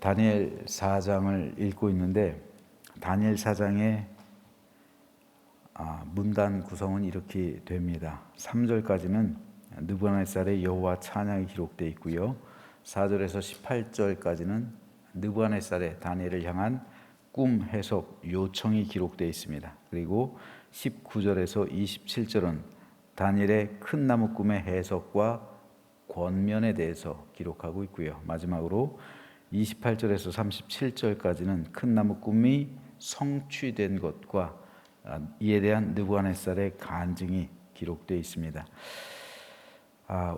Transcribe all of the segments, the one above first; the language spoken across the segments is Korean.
다니엘 4장을 읽고 있는데 다니엘 4장의 문단 구성은 이렇게 됩니다. 3절까지는 느부갓네살의 여호와 찬양이 기록되어 있고요. 4절에서 18절까지는 느부갓네살의 다니엘을 향한 꿈 해석 요청이 기록되어 있습니다. 그리고 19절에서 27절은 다니엘의 큰 나무 꿈의 해석과 권면에 대해서 기록하고 있고요. 마지막으로 28절에서 37절까지는 큰 나무 꿈이 성취된 것과 이에 대한 느부갓네살의 간증이 기록되어 있습니다.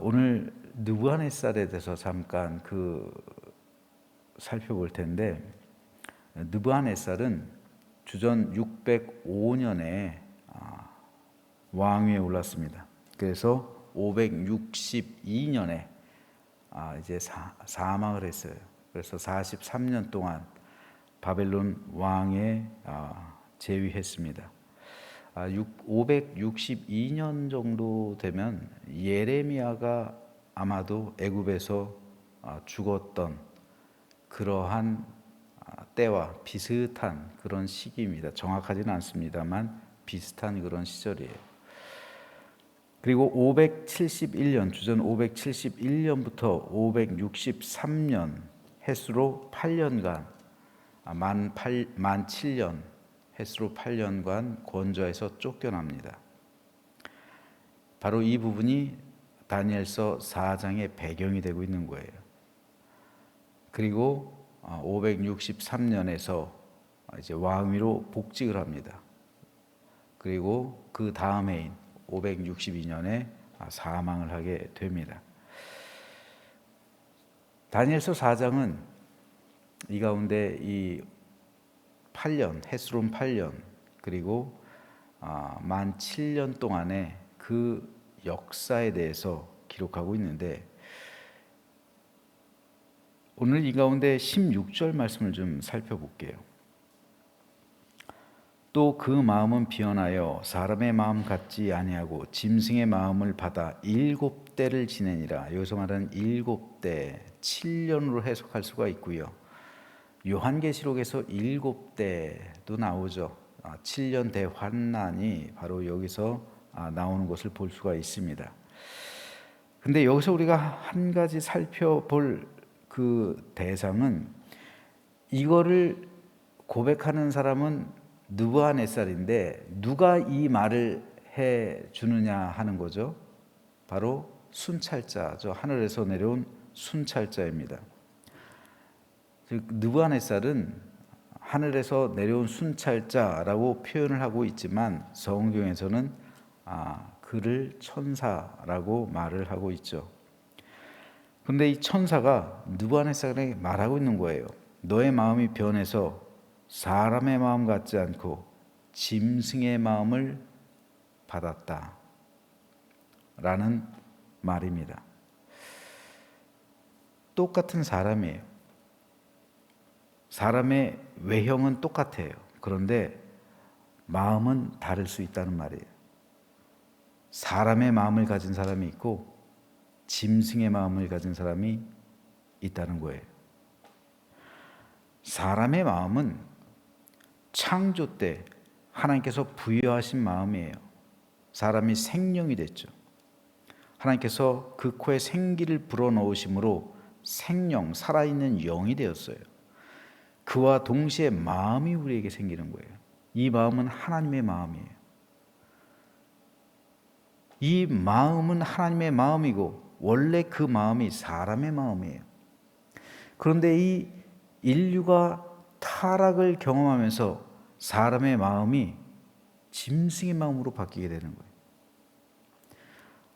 오늘 느부갓네살에 대해서 잠깐 살펴볼 텐데, 느부갓네살은 주전 605년에 왕위에 올랐습니다. 그래서 562년에 이제 사망을 했어요. 그래서 43년 동안 바벨론 왕에 재위했습니다. 562년 정도 되면 예레미야가 아마도 애굽에서 죽었던 그러한 때와 비슷한 그런 시기입니다. 정확하지는 않습니다만 비슷한 그런 시절이에요. 그리고 571년, 주전 571년부터 563년 햇수로 8년간 만 7년 햇수로 8년간 권좌에서 쫓겨납니다. 바로 이 부분이 다니엘서 4장의 배경이 되고 있는 거예요. 그리고 563년에서 이제 왕위로 복직을 합니다. 그리고 그 다음 해인 562년에 사망을 하게 됩니다. 다니엘서 4장은 이 가운데 이 8년, 햇수론 8년, 그리고 만 7년 동안의 그 역사에 대해서 기록하고 있는데, 오늘 이 가운데 16절 말씀을 좀 살펴볼게요. 또 그 마음은 비언하여 사람의 마음 같지 아니하고 짐승의 마음을 받아 7대를 지내니라. 여기서 말하는 7대, 7년으로 해석할 수가 있고요. 요한계시록에서 7대도 나오죠. 7년 대환난이 바로 여기서 나오는 것을 볼 수가 있습니다. 근데 여기서 우리가 한 가지 살펴볼 그 대상은, 이거를 고백하는 사람은 느부갓네살인데 누가 이 말을 해 주느냐 하는 거죠. 바로 순찰자죠. 하늘에서 내려온 순찰자입니다. 즉 느부갓네살은 하늘에서 내려온 순찰자라고 표현을 하고 있지만 성경에서는 그를 천사라고 말을 하고 있죠. 그런데 이 천사가 느부갓네살에게 말하고 있는 거예요. 너의 마음이 변해서 사람의 마음 같지 않고 짐승의 마음을 받았다 라는 말입니다. 똑같은 사람이에요. 사람의 외형은 똑같아요. 그런데 마음은 다를 수 있다는 말이에요. 사람의 마음을 가진 사람이 있고 짐승의 마음을 가진 사람이 있다는 거예요. 사람의 마음은 창조 때 하나님께서 부여하신 마음이에요. 사람이 생명이 됐죠. 하나님께서 그 코에 생기를 불어넣으심으로 생명, 살아있는 영이 되었어요. 그와 동시에 마음이 우리에게 생기는 거예요. 이 마음은 하나님의 마음이에요. 이 마음은 하나님의 마음이고 원래 그 마음이 사람의 마음이에요. 그런데 이 인류가 타락을 경험하면서 사람의 마음이 짐승의 마음으로 바뀌게 되는 거예요.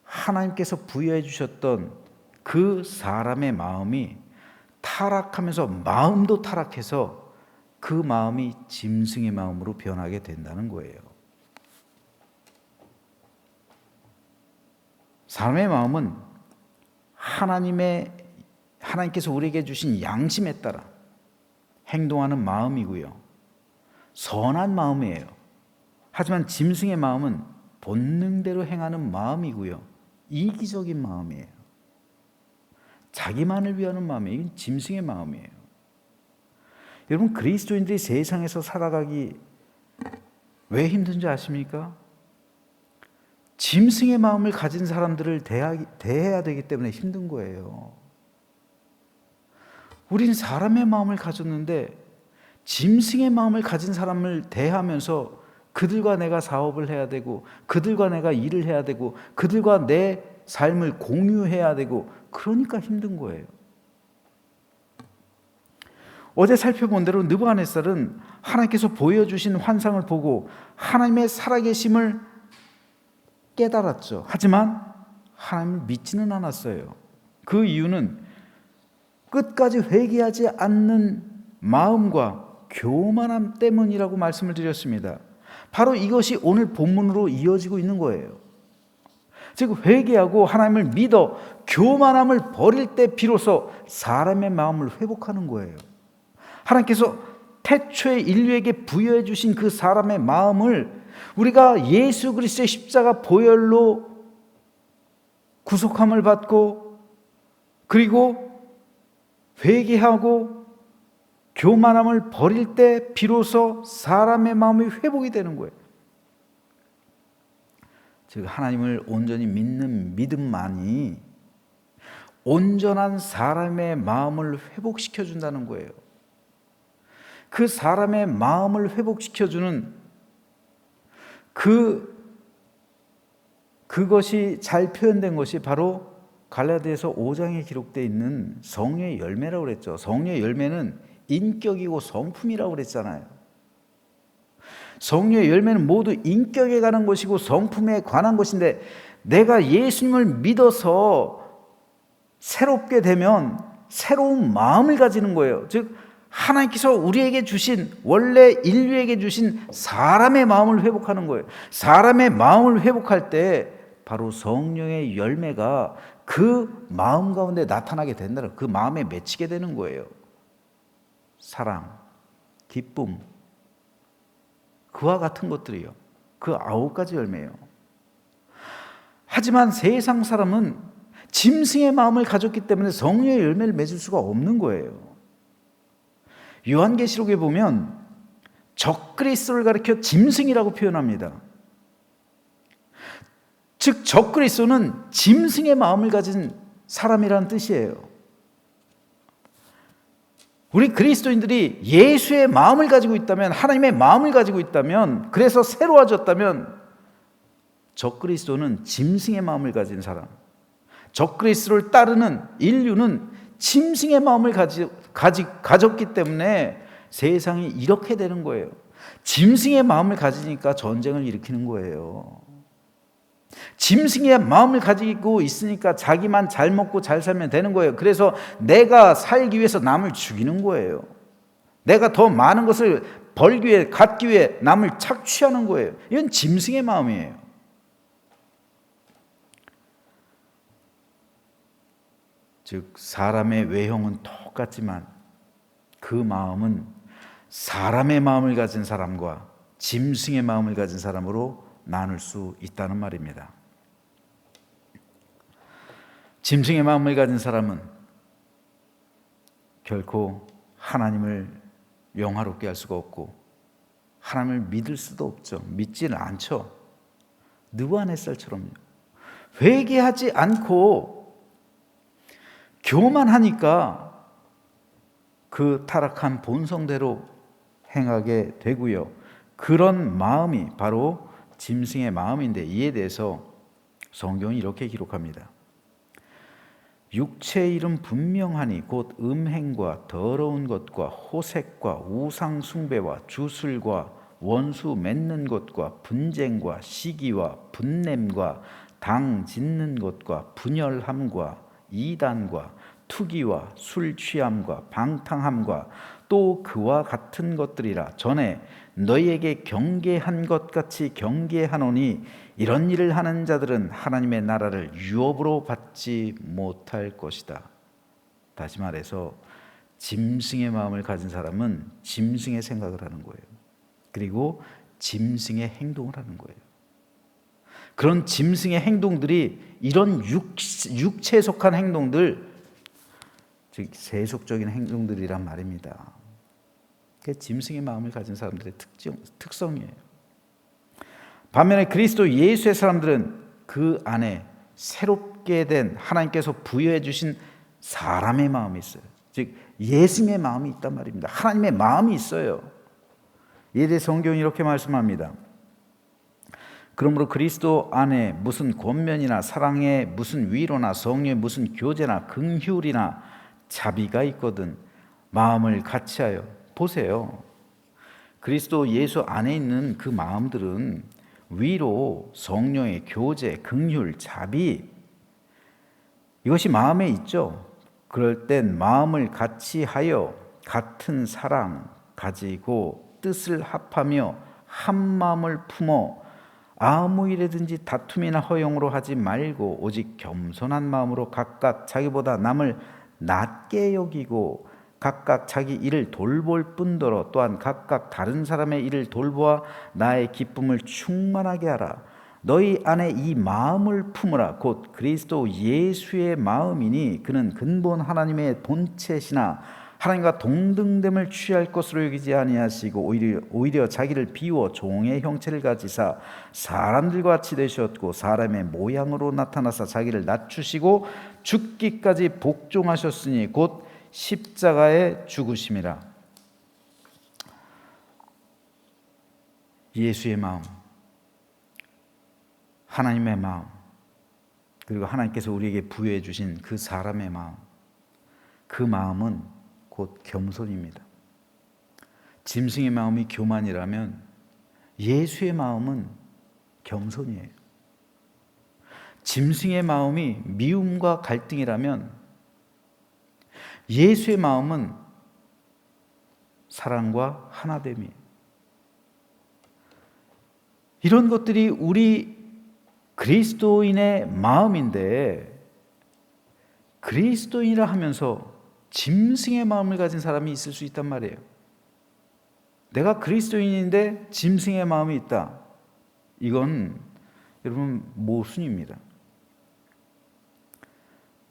하나님께서 부여해 주셨던 그 사람의 마음이 타락하면서 마음도 타락해서 그 마음이 짐승의 마음으로 변하게 된다는 거예요. 사람의 마음은 하나님께서 우리에게 주신 양심에 따라 행동하는 마음이고요. 선한 마음이에요. 하지만 짐승의 마음은 본능대로 행하는 마음이고요. 이기적인 마음이에요. 자기만을 위하는 마음이에요. 이건 짐승의 마음이에요. 여러분, 그리스도인들이 세상에서 살아가기 왜 힘든지 아십니까? 짐승의 마음을 가진 사람들을 대해야 되기 때문에 힘든 거예요. 우린 사람의 마음을 가졌는데 짐승의 마음을 가진 사람을 대하면서 그들과 내가 사업을 해야 되고, 그들과 내가 일을 해야 되고, 그들과 내 삶을 공유해야 되고, 그러니까 힘든 거예요. 어제 살펴본 대로 느부갓네살은 하나님께서 보여주신 환상을 보고 하나님의 살아계심을 깨달았죠. 하지만 하나님을 믿지는 않았어요. 그 이유는 끝까지 회개하지 않는 마음과 교만함 때문이라고 말씀을 드렸습니다. 바로 이것이 오늘 본문으로 이어지고 있는 거예요. 즉, 회개하고 하나님을 믿어 교만함을 버릴 때 비로소 사람의 마음을 회복하는 거예요. 하나님께서 태초에 인류에게 부여해 주신 그 사람의 마음을 우리가 예수 그리스도의 십자가 보혈로 구속함을 받고, 그리고 회개하고 교만함을 버릴 때 비로소 사람의 마음이 회복이 되는 거예요. 즉, 하나님을 온전히 믿는 믿음만이 온전한 사람의 마음을 회복시켜 준다는 거예요. 그 사람의 마음을 회복시켜주는 그것이 잘 표현된 것이 바로 갈라디아서 5장에 기록되어 있는 성령의 열매라고 그랬죠. 성령의 열매는 인격이고 성품이라고 그랬잖아요. 성령의 열매는 모두 인격에 관한 것이고 성품에 관한 것인데, 내가 예수님을 믿어서 새롭게 되면 새로운 마음을 가지는 거예요. 즉, 하나님께서 우리에게 주신, 원래 인류에게 주신 사람의 마음을 회복하는 거예요. 사람의 마음을 회복할 때 바로 성령의 열매가 그 마음 가운데 나타나게 된다는, 그 마음에 맺히게 되는 거예요. 사랑, 기쁨, 그와 같은 것들이요. 그 9가지 열매예요. 하지만 세상 사람은 짐승의 마음을 가졌기 때문에 성령의 열매를 맺을 수가 없는 거예요. 요한계시록에 보면 적그리스도를 가리켜 짐승이라고 표현합니다. 즉, 적그리스도는 짐승의 마음을 가진 사람이라는 뜻이에요. 우리 그리스도인들이 예수의 마음을 가지고 있다면, 하나님의 마음을 가지고 있다면, 그래서 새로워졌다면, 적그리스도는 짐승의 마음을 가진 사람, 적그리스도를 따르는 인류는 짐승의 마음을 가졌기 때문에 세상이 이렇게 되는 거예요. 짐승의 마음을 가지니까 전쟁을 일으키는 거예요. 짐승의 마음을 가지고 있으니까 자기만 잘 먹고 잘 살면 되는 거예요. 그래서 내가 살기 위해서 남을 죽이는 거예요. 내가 더 많은 것을 벌기 위해, 갖기 위해 남을 착취하는 거예요. 이건 짐승의 마음이에요. 즉, 사람의 외형은 똑같지만 그 마음은 사람의 마음을 가진 사람과 짐승의 마음을 가진 사람으로 나눌 수 있다는 말입니다. 짐승의 마음을 가진 사람은 결코 하나님을 영화롭게 할 수가 없고 하나님을 믿을 수도 없죠. 믿지는 않죠. 느부갓네살처럼요. 회개하지 않고 교만하니까 그 타락한 본성대로 행하게 되고요. 그런 마음이 바로 짐승의 마음인데, 이에 대해서 성경이 이렇게 기록합니다. 육체의 일은 분명하니 곧 음행과 더러운 것과 호색과 우상 숭배와 주술과 원수 맺는 것과 분쟁과 시기와 분냄과 당 짓는 것과 분열함과 이단과 투기와 술 취함과 방탕함과 또 그와 같은 것들이라. 전에 너희에게 경계한 것 같이 경계하노니 이런 일을 하는 자들은 하나님의 나라를 유업으로 받지 못할 것이다. 다시 말해서 짐승의 마음을 가진 사람은 짐승의 생각을 하는 거예요. 그리고 짐승의 행동을 하는 거예요. 그런 짐승의 행동들이, 이런 육체에 속한 행동들, 즉 세속적인 행동들이란 말입니다. 그게 짐승의 마음을 가진 사람들의 특성이에요. 반면에 그리스도 예수의 사람들은 그 안에 새롭게 된 하나님께서 부여해 주신 사람의 마음이 있어요. 즉 예수님의 마음이 있단 말입니다. 하나님의 마음이 있어요. 이에 대해 성경이 이렇게 말씀합니다. 그러므로 그리스도 안에 무슨 권면이나 사랑의 무슨 위로나 성령의 무슨 교제나 긍휼이나 자비가 있거든 마음을 같이하여. 보세요. 그리스도 예수 안에 있는 그 마음들은 위로, 성령의 교제, 긍휼, 자비, 이것이 마음에 있죠. 그럴 땐 마음을 같이하여 같은 사랑 가지고 뜻을 합하며 한 마음을 품어 아무 일에든지 다툼이나 허용으로 하지 말고 오직 겸손한 마음으로 각각 자기보다 남을 낮게 여기고 각각 자기 일을 돌볼 뿐더러 또한 각각 다른 사람의 일을 돌보아 나의 기쁨을 충만하게 하라. 너희 안에 이 마음을 품으라. 곧 그리스도 예수의 마음이니 그는 근본 하나님의 본체시나 하나님과 동등됨을 취할 것으로 여기지 아니하시고 오히려 자기를 비워 종의 형체를 가지사 사람들과 같이 되셨고 사람의 모양으로 나타나사 자기를 낮추시고 죽기까지 복종하셨으니 곧 십자가에 죽으심이라. 예수의 마음, 하나님의 마음, 그리고 하나님께서 우리에게 부여해 주신 그 사람의 마음, 그 마음은 곧 겸손입니다. 짐승의 마음이 교만이라면 예수의 마음은 겸손이에요. 짐승의 마음이 미움과 갈등이라면 예수의 마음은 사랑과 하나됨이에요. 이런 것들이 우리 그리스도인의 마음인데 그리스도인이라 하면서 짐승의 마음을 가진 사람이 있을 수 있단 말이에요. 내가 그리스도인인데 짐승의 마음이 있다. 이건 여러분 모순입니다.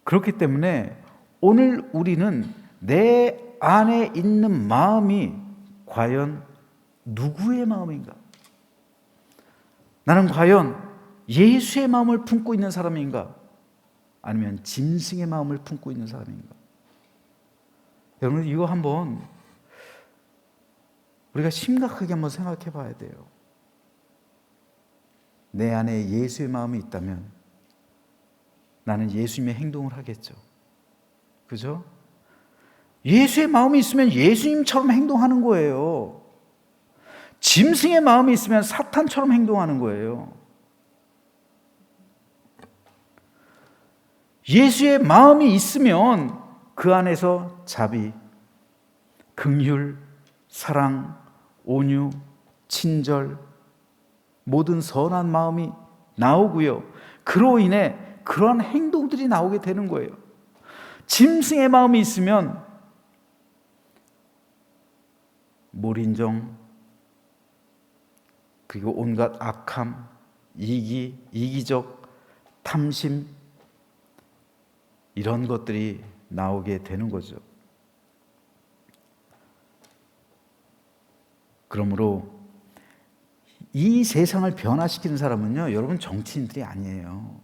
그렇기 때문에 오늘 우리는 내 안에 있는 마음이 과연 누구의 마음인가? 나는 과연 예수의 마음을 품고 있는 사람인가? 아니면 짐승의 마음을 품고 있는 사람인가? 여러분 이거 한번 우리가 심각하게 한번 생각해 봐야 돼요. 내 안에 예수의 마음이 있다면 나는 예수님의 행동을 하겠죠. 그죠? 예수의 마음이 있으면 예수님처럼 행동하는 거예요. 짐승의 마음이 있으면 사탄처럼 행동하는 거예요. 예수의 마음이 있으면 그 안에서 자비, 긍휼, 사랑, 온유, 친절, 모든 선한 마음이 나오고요. 그로 인해 그러한 행동들이 나오게 되는 거예요. 짐승의 마음이 있으면 몰인정, 그리고 온갖 악함, 이기적, 탐심, 이런 것들이 나오게 되는 거죠. 그러므로 이 세상을 변화시키는 사람은요, 여러분 정치인들이 아니에요.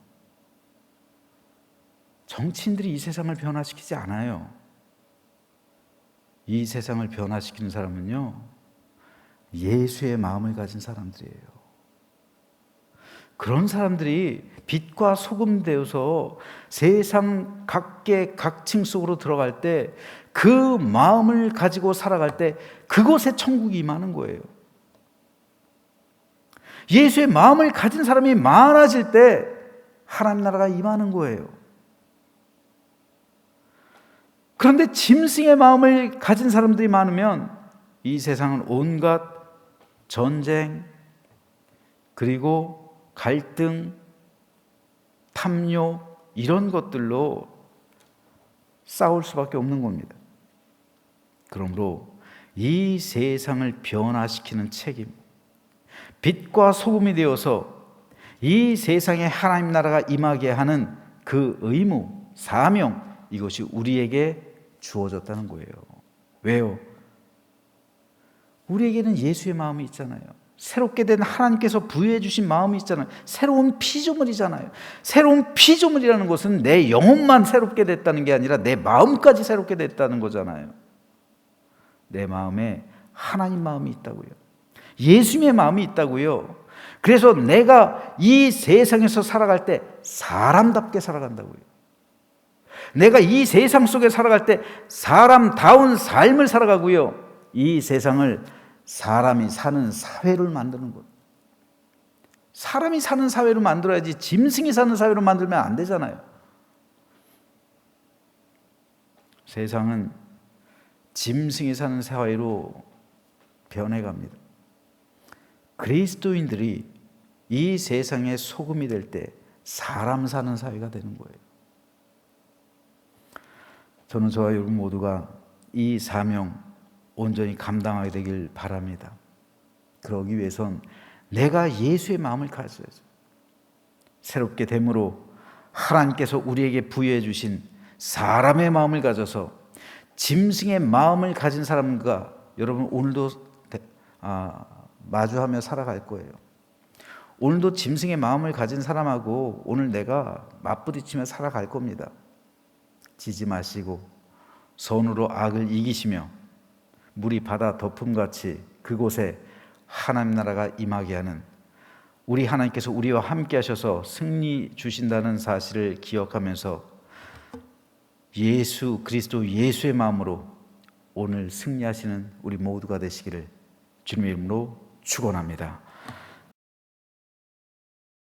정치인들이 이 세상을 변화시키지 않아요. 이 세상을 변화시키는 사람은요, 예수의 마음을 가진 사람들이에요. 그런 사람들이 빛과 소금 되어서 세상 각계 각층 속으로 들어갈 때 그 마음을 가지고 살아갈 때 그곳에 천국이 임하는 거예요. 예수의 마음을 가진 사람이 많아질 때 하나님 나라가 임하는 거예요. 그런데 짐승의 마음을 가진 사람들이 많으면 이 세상은 온갖 전쟁, 그리고 갈등, 탐욕, 이런 것들로 싸울 수밖에 없는 겁니다. 그러므로 이 세상을 변화시키는 책임, 빛과 소금이 되어서 이 세상에 하나님 나라가 임하게 하는 그 의무, 사명, 이것이 우리에게 주어졌다는 거예요. 왜요? 우리에게는 예수의 마음이 있잖아요. 새롭게 된 하나님께서 부여해 주신 마음이 있잖아요. 새로운 피조물이잖아요. 새로운 피조물이라는 것은 내 영혼만 새롭게 됐다는 게 아니라 내 마음까지 새롭게 됐다는 거잖아요. 내 마음에 하나님 마음이 있다고요. 예수님의 마음이 있다고요. 그래서 내가 이 세상에서 살아갈 때 사람답게 살아간다고요. 내가 이 세상 속에 살아갈 때 사람다운 삶을 살아가고요. 이 세상을 사람이 사는 사회를 만드는 것. 사람이 사는 사회로 만들어야지 짐승이 사는 사회로 만들면 안 되잖아요. 세상은 짐승이 사는 사회로 변해갑니다. 그리스도인들이 이 세상의 소금이 될 때 사람 사는 사회가 되는 거예요. 저는 저와 여러분 모두가 이 사명 온전히 감당하게 되길 바랍니다. 그러기 위해선 내가 예수의 마음을 가져야죠. 새롭게 됨으로 하나님께서 우리에게 부여해 주신 사람의 마음을 가져서 짐승의 마음을 가진 사람과 여러분 오늘도 마주하며 살아갈 거예요. 오늘도 짐승의 마음을 가진 사람하고 오늘 내가 맞부딪히며 살아갈 겁니다. 지지 마시고 선으로 악을 이기시며 물이 바다 덮음같이 그곳에 하나님 나라가 임하게 하는 우리 하나님께서 우리와 함께 하셔서 승리 주신다는 사실을 기억하면서 예수 그리스도 예수의 마음으로 오늘 승리하시는 우리 모두가 되시기를 주님의 이름으로 축원합니다.